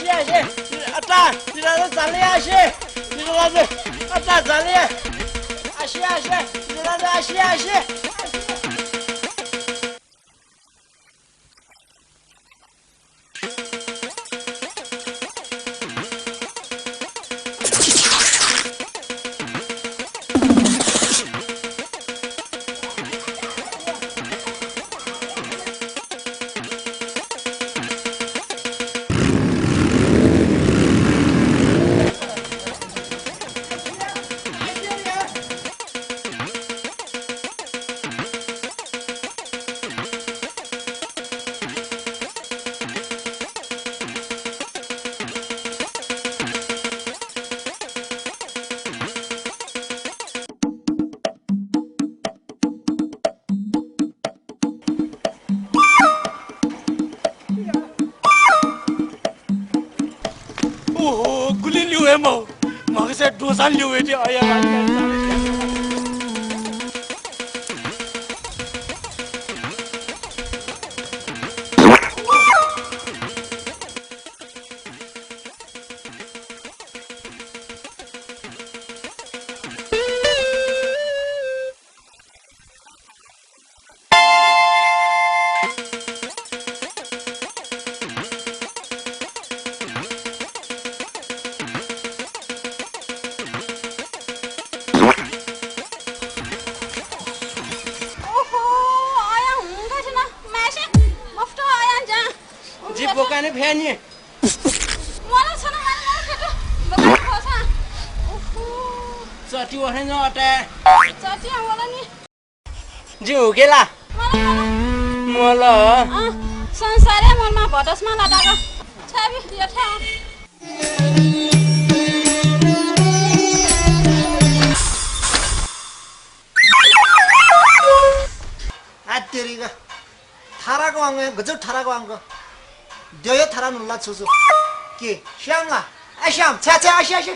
अशी आता तिला चालली अशी तिला आता चालली अशी तिला अशी गुली लिऊ आहे मग डोसा लिऊ आहे ते आया जी बोकाने भ्यानी मला छान मला खोसा चटी वहे न अटे चटी आम्हाला नी जीव गेला मला संसारे मनमा भटसमा लाटाको छाबी यो ठ्याउ आतेरीगा थाराको आंग गजब थाराको आंग देयो थारा नुला छुछु के श्याम आ श्याम छ्या आशी